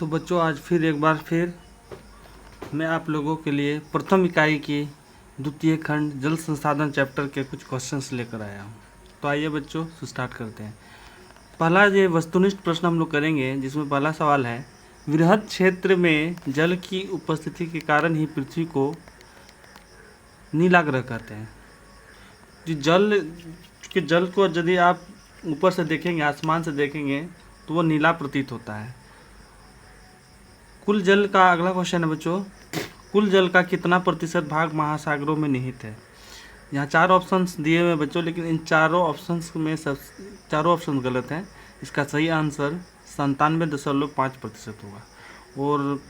तो बच्चों आज फिर एक बार फिर मैं आप लोगों के लिए प्रथम इकाई की द्वितीय खंड जल संसाधन चैप्टर के कुछ क्वेश्चंस लेकर आया हूँ। तो आइए बच्चों स्टार्ट करते हैं। पहला ये वस्तुनिष्ठ प्रश्न हम लोग करेंगे, जिसमें पहला सवाल है, वृहद क्षेत्र में जल की उपस्थिति के कारण ही पृथ्वी को नीला ग्रह कहते हैं। जल को यदि आप ऊपर से देखेंगे, आसमान से देखेंगे, तो वो नीला प्रतीत होता है। कुल जल का अगला क्वेश्चन है बच्चों, कुल जल का कितना प्रतिशत भाग महासागरों में निहित है। यहाँ 4 ऑप्शंस दिए हुए बच्चों, लेकिन इन चारों ऑप्शंस में चारों ऑप्शन गलत हैं। इसका सही आंसर 97.5% होगा और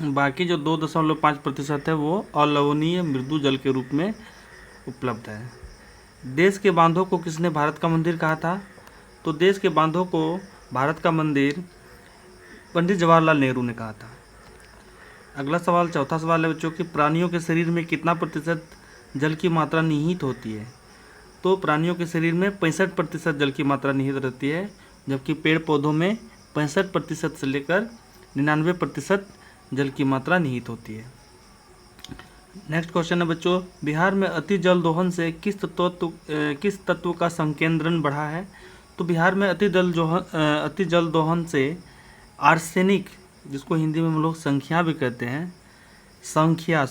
बाकी जो 2.5% है वो अलवणीय मृदु जल के रूप में उपलब्ध है। देश के बांधों को किसने भारत का मंदिर कहा था? तो देश के बांधों को भारत का मंदिर पंडित जवाहरलाल नेहरू ने कहा था। अगला सवाल, चौथा सवाल है बच्चों कि प्राणियों के शरीर में कितना प्रतिशत जल की मात्रा निहित होती है। तो प्राणियों के शरीर में 65% जल की मात्रा निहित रहती है, जबकि पेड़ पौधों में 65% से लेकर 99% जल की मात्रा निहित होती है। नेक्स्ट क्वेश्चन है बच्चों, बिहार में अति जल दोहन से किस तत्व का संकेंद्रण बढ़ा है। तो बिहार में अति जल दोहन से आर्सेनिक, जिसको हिंदी में हम लोग संख्या भी कहते हैं, संख्या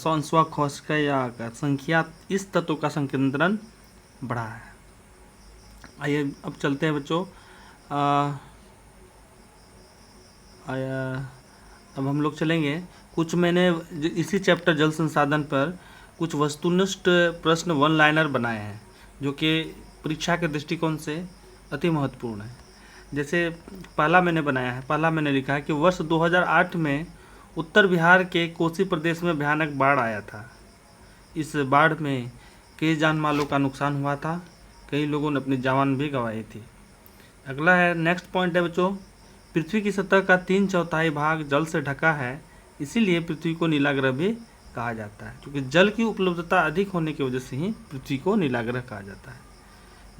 संख्या, इस तत्व का संकेंद्रण बढ़ा है। आइए अब चलते हैं बच्चों। अब हम लोग चलेंगे कुछ, मैंने इसी चैप्टर जल संसाधन पर कुछ वस्तुनिष्ठ प्रश्न वन लाइनर बनाए हैं, जो कि परीक्षा के दृष्टिकोण से अति महत्वपूर्ण है। जैसे पहला मैंने लिखा है कि वर्ष 2008 में उत्तर बिहार के कोसी प्रदेश में भयानक बाढ़ आया था। इस बाढ़ में कई जान मालों का नुकसान हुआ था, कई लोगों ने अपनी जान भी गंवाई थी। अगला है, नेक्स्ट पॉइंट है बच्चों, पृथ्वी की सतह का 3/4 भाग जल से ढका है, इसीलिए पृथ्वी को नीला ग्रह भी कहा जाता है, क्योंकि जल की उपलब्धता अधिक होने की वजह से ही पृथ्वी को नीला ग्रह कहा जाता है।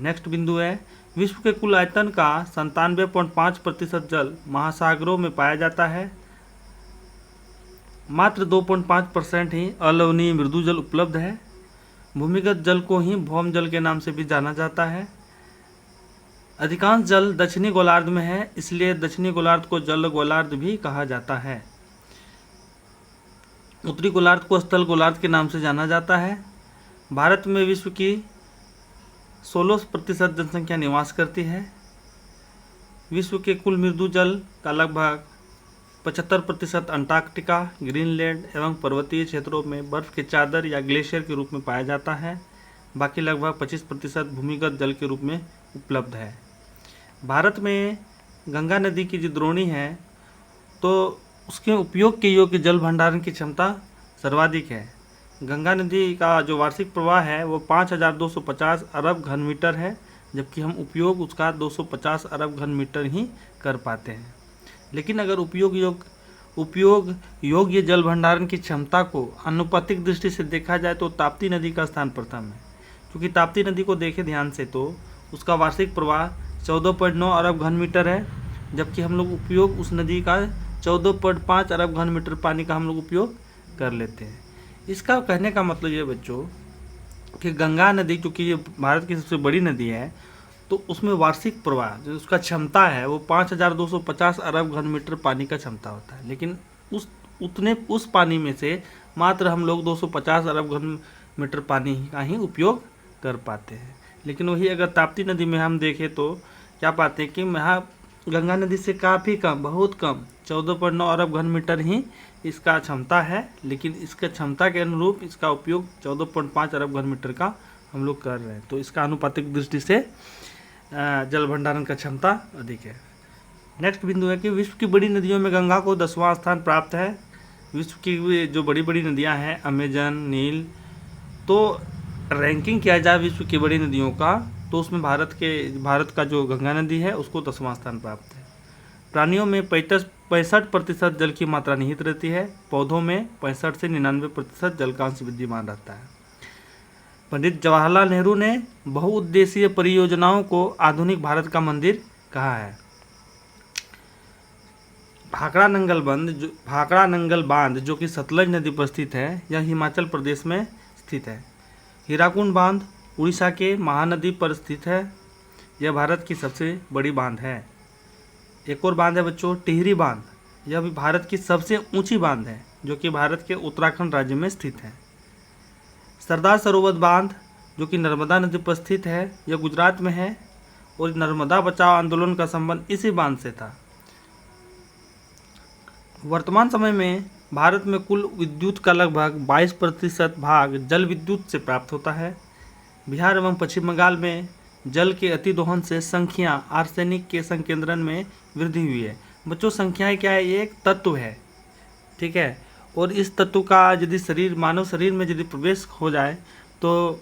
नेक्स्ट बिंदु है, विश्व के कुल आयतन का 97.5% जल महासागरों में पाया जाता है, मात्र 2.5% ही अलवणीय मृदु जल उपलब्ध है। भूमिगत जल को ही भौम जल के नाम से भी जाना जाता है। अधिकांश जल दक्षिणी गोलार्ध में है, इसलिए दक्षिणी गोलार्ध को जल गोलार्ध भी कहा जाता है। उत्तरी गोलार्ध को स्थल गोलार्ध के नाम से जाना जाता है। भारत में विश्व की 16% जनसंख्या निवास करती है। विश्व के कुल मृदु जल का लगभग 75% अंटार्कटिका, ग्रीनलैंड एवं पर्वतीय क्षेत्रों में बर्फ के चादर या ग्लेशियर के रूप में पाया जाता है। बाकी लगभग 25% भूमिगत जल के रूप में उपलब्ध है। भारत में गंगा नदी की जो द्रोणी है, तो उसके उपयोग के योग्य जल भंडारण की क्षमता सर्वाधिक है। गंगा नदी का जो वार्षिक प्रवाह है वो 5250 अरब घन मीटर है, जबकि हम उपयोग उसका 250 अरब घन मीटर ही कर पाते हैं। लेकिन अगर उपयोग योग्य जल भंडारण की क्षमता को आनुपातिक दृष्टि से देखा जाए तो ताप्ती नदी का स्थान प्रथम है। क्योंकि ताप्ती नदी को देखें ध्यान से तो उसका वार्षिक प्रवाह 14.9 अरब घन मीटर है, जबकि हम लोग उपयोग उस नदी का 14.5 अरब घन मीटर पानी का हम लोग उपयोग कर लेते हैं। इसका कहने का मतलब ये बच्चों कि गंगा नदी, क्योंकि ये भारत की सबसे बड़ी नदी है, तो उसमें वार्षिक प्रवाह जो उसका क्षमता है वो 5250 अरब घन मीटर पानी का क्षमता होता है। लेकिन उस पानी में से मात्र हम लोग 250 अरब घन मीटर पानी का ही उपयोग कर पाते हैं। लेकिन वही अगर ताप्ती नदी में हम देखें तो क्या पाते हैं कि यहाँ गंगा नदी से काफ़ी कम, बहुत कम, 14.9 अरब घन मीटर ही इसका क्षमता है। लेकिन इसका क्षमता के अनुरूप इसका उपयोग 14.5 अरब घन मीटर का हम लोग कर रहे हैं, तो इसका आनुपातिक दृष्टि से जल भंडारण का क्षमता अधिक है। नेक्स्ट बिंदु है कि विश्व की बड़ी नदियों में गंगा को 10वां स्थान प्राप्त है। विश्व की जो बड़ी बड़ी नदियां हैं, अमेजन, नील, तो रैंकिंग किया जाए विश्व की बड़ी नदियों का, तो उसमें भारत का जो गंगा नदी है उसको 10वां स्थान प्राप्त है। प्राणियों में 65% जल की मात्रा निहित रहती है। पौधों में 65 से 99% जल का अंश विद्यमान रहता है। पंडित जवाहरलाल नेहरू ने बहुउद्देशीय परियोजनाओं को आधुनिक भारत का मंदिर कहा है। भाखड़ा नंगल बांध जो कि सतलज नदी पर स्थित है, यह हिमाचल प्रदेश में स्थित है। हीराकुंड बांध उड़ीसा के महानदी पर स्थित है, यह भारत की सबसे बड़ी बांध है। एक और बांध है बच्चों टिहरी बांध, यह भी भारत की सबसे ऊंची बांध है जो कि भारत के उत्तराखंड राज्य में स्थित है। सरदार सरोवर बांध जो कि नर्मदा नदी पर स्थित है, यह गुजरात में है और नर्मदा बचाओ आंदोलन का संबंध इसी बांध से था। वर्तमान समय में भारत में कुल विद्युत का लगभग 22% भाग जल विद्युत से प्राप्त होता है। बिहार एवं पश्चिम बंगाल में जल के अतिदोहन से संख्या आर्सेनिक के संकेंद्रण में वृद्धि हुई है। बच्चों संख्याएं क्या है, ये एक तत्व है, ठीक है, और इस तत्व का यदि मानव शरीर में यदि प्रवेश हो जाए तो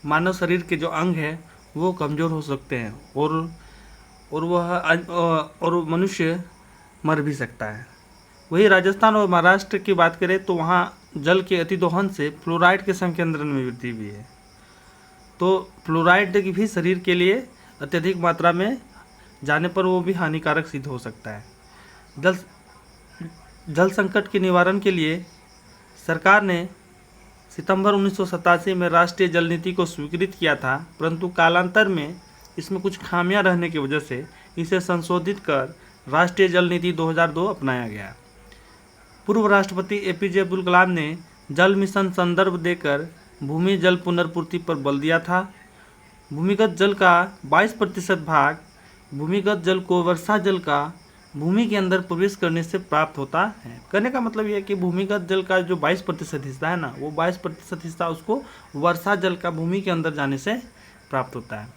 मानव शरीर के जो अंग है वो कमज़ोर हो सकते हैं और मनुष्य मर भी सकता है। वही राजस्थान और महाराष्ट्र की बात करें तो वहाँ जल के अतिदोहन से फ्लोराइड के संकेंद्रण में वृद्धि हुई है। तो फ्लोराइड भी शरीर के लिए अत्यधिक मात्रा में जाने पर वो भी हानिकारक सिद्ध हो सकता है। जल संकट के निवारण के लिए सरकार ने सितंबर 1987 में राष्ट्रीय जल नीति को स्वीकृत किया था, परंतु कालांतर में इसमें कुछ खामियां रहने की वजह से इसे संशोधित कर राष्ट्रीय जल नीति 2002 अपनाया गया। पूर्व राष्ट्रपति एपीजे अब्दुल कलाम ने जल मिशन संदर्भ देकर भूमि जल पुनर्पूर्ति पर बल दिया था। भूमिगत जल का 22% भाग भूमिगत जल को वर्षा जल का भूमि के अंदर प्रवेश करने से प्राप्त होता है। कहने का मतलब यह है कि भूमिगत जल का जो 22% हिस्सा है ना, वो 22% हिस्सा उसको वर्षा जल का भूमि के अंदर जाने से प्राप्त होता है।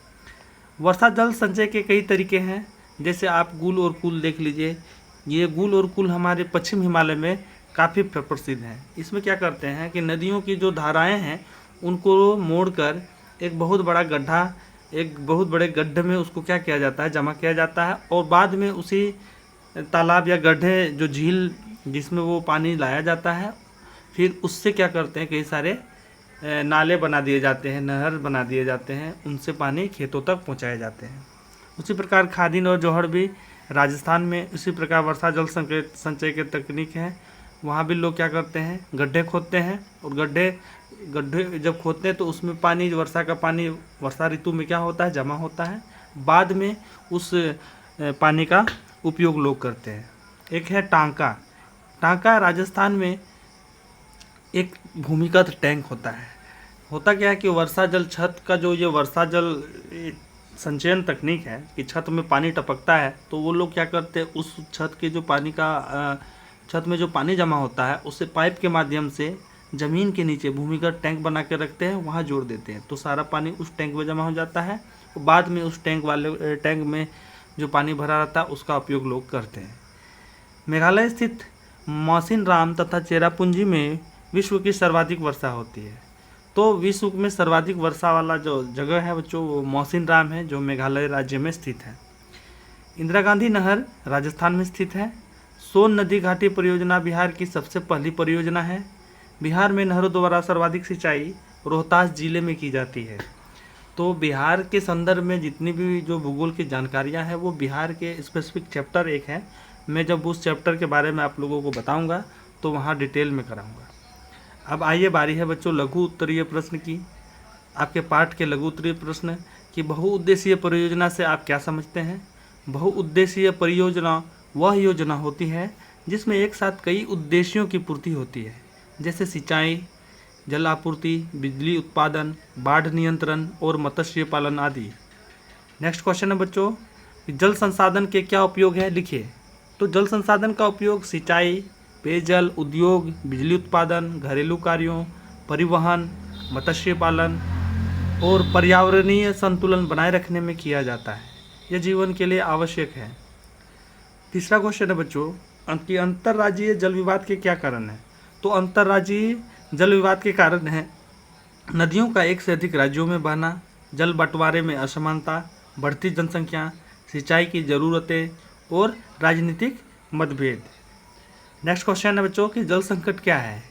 वर्षा जल संचय के कई तरीके हैं, जैसे आप गुल और कुल देख लीजिए। ये गुल और कुल हमारे पश्चिम हिमालय में काफ़ी प्रसिद्ध हैं। इसमें क्या करते हैं कि नदियों की जो धाराएं हैं उनको मोड़कर एक बहुत बड़े गड्ढे में उसको क्या किया जाता है, जमा किया जाता है, और बाद में उसी तालाब या गड्ढे जो झील जिसमें वो पानी लाया जाता है, फिर उससे क्या करते हैं कई सारे नाले बना दिए जाते हैं, नहर बना दिए जाते हैं, उनसे पानी खेतों तक पहुंचाए जाते हैं। उसी प्रकार खादीन और जोहड़ भी राजस्थान में उसी प्रकार वर्षा जल संचय के तकनीक है। वहाँ भी लोग क्या करते हैं, गड्ढे खोदते हैं, और गड्ढे जब खोदते हैं तो उसमें पानी, वर्षा का पानी वर्षा ऋतु में क्या होता है, जमा होता है। बाद में उस पानी का उपयोग लोग करते हैं। एक है टांका राजस्थान में एक भूमिगत टैंक होता है। होता क्या है कि वर्षा जल छत का जो ये वर्षा जल संचयन तकनीक है कि छत में पानी टपकता है, तो वो लोग क्या करते हैं, उस छत के जो पानी का छत में जो पानी जमा होता है उससे पाइप के माध्यम से ज़मीन के नीचे भूमिगत टैंक बना के रखते हैं, वहाँ जोड़ देते हैं, तो सारा पानी उस टैंक में जमा हो जाता है। और बाद में उस टैंक में जो पानी भरा रहता है उसका उपयोग लोग करते हैं। मेघालय स्थित मौसिनराम तथा चेरापूंजी में विश्व की सर्वाधिक वर्षा होती है। तो विश्व में सर्वाधिक वर्षा वाला जो जगह है बच्चों वो मौसिनराम है, जो मेघालय राज्य में स्थित है। इंदिरा गांधी नहर राजस्थान में स्थित है। सोन नदी घाटी परियोजना बिहार की सबसे पहली परियोजना है। बिहार में नहरों द्वारा सर्वाधिक सिंचाई रोहतास जिले में की जाती है। तो बिहार के संदर्भ में जितनी भी जो भूगोल की जानकारियां हैं वो बिहार के स्पेसिफिक चैप्टर एक है। मैं जब उस चैप्टर के बारे में आप लोगों को बताऊंगा तो वहाँ डिटेल में कराऊंगा। अब आइए बारी है बच्चों लघु उत्तरीय प्रश्न की। आपके पाठ के लघु उत्तरीय प्रश्न कि बहुउद्देशीय परियोजना से आप क्या समझते हैं। बहुउद्देशीय परियोजना वह योजना होती है जिसमें एक साथ कई उद्देश्यों की पूर्ति होती है, जैसे सिंचाई, जल आपूर्ति, बिजली उत्पादन, बाढ़ नियंत्रण और मत्स्य पालन आदि। नेक्स्ट क्वेश्चन है बच्चों, जल संसाधन के क्या उपयोग है, लिखिए। तो जल संसाधन का उपयोग सिंचाई, पेयजल, उद्योग, बिजली उत्पादन, घरेलू कार्यों, परिवहन, मत्स्य पालन और पर्यावरणीय संतुलन बनाए रखने में किया जाता है। यह जीवन के लिए आवश्यक है। तीसरा क्वेश्चन है बच्चों कि अंतर्राज्यीय जल विवाद के क्या कारण हैं। तो अंतर्राज्यीय जल विवाद के कारण है नदियों का एक से अधिक राज्यों में बहना, जल बंटवारे में असमानता, बढ़ती जनसंख्या, सिंचाई की ज़रूरतें और राजनीतिक मतभेद। नेक्स्ट क्वेश्चन है बच्चों कि जल संकट क्या है।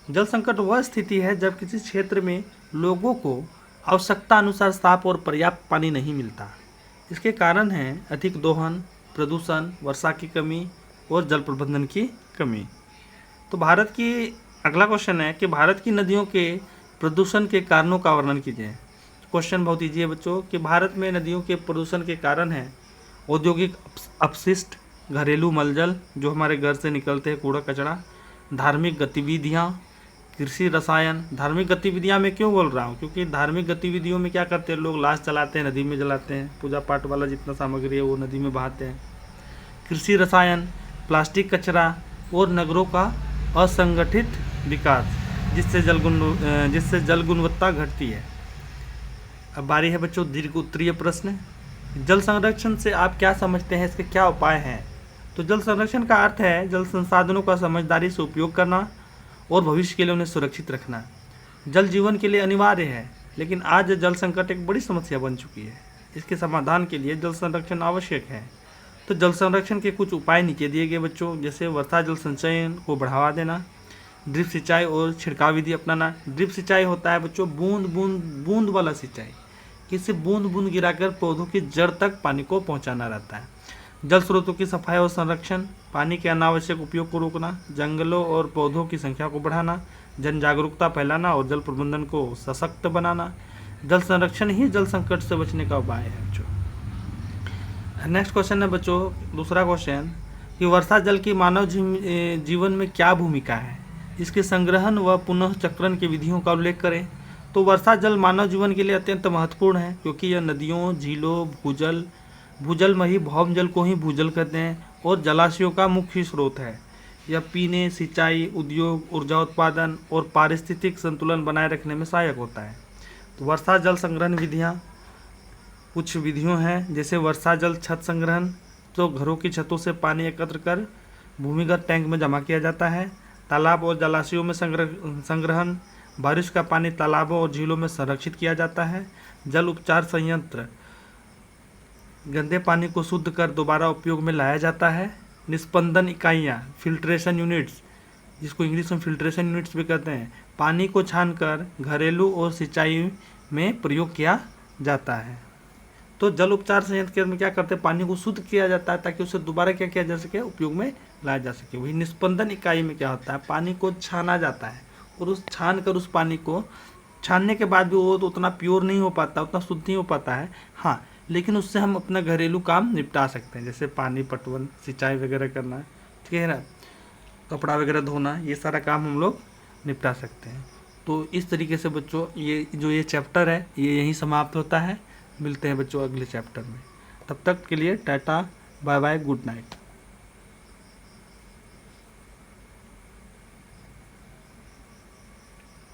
जल संकट वह स्थिति है जब किसी क्षेत्र में लोगों को आवश्यकता अनुसार साफ और पर्याप्त पानी नहीं मिलता। इसके कारण हैं अधिक दोहन, प्रदूषण, वर्षा की कमी, जल की कमी, और जल प्रबंधन की कमी। तो भारत की अगला क्वेश्चन है कि भारत की नदियों के प्रदूषण के कारणों का वर्णन कीजिए। क्वेश्चन बहुत ईजी है बच्चों कि भारत में नदियों के प्रदूषण के कारण हैं औद्योगिक अपशिष्ट, घरेलू मलजल जो हमारे घर से निकलते हैं, कूड़ा कचरा, धार्मिक गतिविधियाँ, कृषि रसायन। धार्मिक गतिविधियाँ मैं क्यों बोल रहा हूँ, क्योंकि धार्मिक गतिविधियों में क्या करते हैं लोग, लाश चलाते हैं, नदी में जलाते हैं, पूजा पाठ वाला जितना सामग्री है वो नदी में बहाते हैं। कृषि रसायन, प्लास्टिक कचरा और नगरों का असंगठित विकास जिससे जल गुणवत्ता घटती है। अब बारी है बच्चों दीर्घ उत्तरीय प्रश्न। जल संरक्षण से आप क्या समझते हैं, इसके क्या उपाय हैं? तो जल संरक्षण का अर्थ है जल संसाधनों का समझदारी से उपयोग करना और भविष्य के लिए उन्हें सुरक्षित रखना। जल जीवन के लिए अनिवार्य है, लेकिन आज जल संकट एक बड़ी समस्या बन चुकी है। इसके समाधान के लिए जल संरक्षण आवश्यक है। तो जल संरक्षण के कुछ उपाय नीचे दिए गए बच्चों, जैसे वर्षा जल संचयन को बढ़ावा देना, ड्रिप सिंचाई और छिड़काव विधि अपनाना। ड्रिप सिंचाई होता है बच्चों बूंद वाला सिंचाई, इससे बूंद बूंद गिराकर पौधों की जड़ तक पानी को पहुंचाना रहता है। जल स्रोतों की सफाई और संरक्षण, पानी के अनावश्यक उपयोग को रोकना, जंगलों और पौधों की संख्या को बढ़ाना, जन जागरूकता फैलाना और जल प्रबंधन को सशक्त बनाना। जल संरक्षण ही जल संकट से बचने का उपाय है बच्चों। नेक्स्ट क्वेश्चन है बच्चों, दूसरा क्वेश्चन कि वर्षा जल की मानव जीवन में क्या भूमिका है, इसके संग्रहण व पुनः चक्रण की विधियों का उल्लेख करें। तो वर्षा जल मानव जीवन के लिए अत्यंत महत्वपूर्ण है, क्योंकि यह नदियों, झीलों, भूजलमयी भौम जल को ही भूजल कहते हैं और जलाशयों का मुख्य स्रोत है। यह पीने, सिंचाई, उद्योग, ऊर्जा उत्पादन और पारिस्थितिक संतुलन बनाए रखने में सहायक होता है। तो वर्षा जल संग्रहण विधियाँ कुछ विधियों हैं, जैसे वर्षा जल छत संग्रहण, तो घरों की छतों से पानी एकत्र कर भूमिगत टैंक में जमा किया जाता है। तालाब और जलाशयों में संग्रहण, बारिश का पानी तालाबों और झीलों में संरक्षित किया जाता है। जल उपचार संयंत्र, गंदे पानी को शुद्ध कर दोबारा उपयोग में लाया जाता है। निस्पंदन इकाइयाँ, फिल्ट्रेशन यूनिट्स, जिसको इंग्लिश में फिल्ट्रेशन यूनिट्स भी कहते हैं, पानी को छानकर घरेलू और सिंचाई में प्रयोग किया जाता है। तो जल उपचार संयंत्र में क्या करते हैं, पानी को शुद्ध किया जाता है ताकि उसे दोबारा क्या किया जा सके, उपयोग में लाया जा सके। वही निस्पंदन इकाई में क्या होता है, पानी को छाना जाता है और उस छान कर उस पानी को छानने के बाद भी वो तो उतना प्योर नहीं हो पाता, उतना शुद्ध नहीं हो पाता है, हाँ, लेकिन उससे हम अपना घरेलू काम निपटा सकते हैं, जैसे पानी पटवन, सिंचाई वगैरह करना, ठीक है ना, कपड़ा वगैरह धोना, ये सारा काम हम लोग निपटा सकते हैं। तो इस तरीके से बच्चों ये चैप्टर है ये यहीं समाप्त होता है। मिलते हैं बच्चों अगले चैप्टर में, तब तक के लिए tata, bye bye, good night.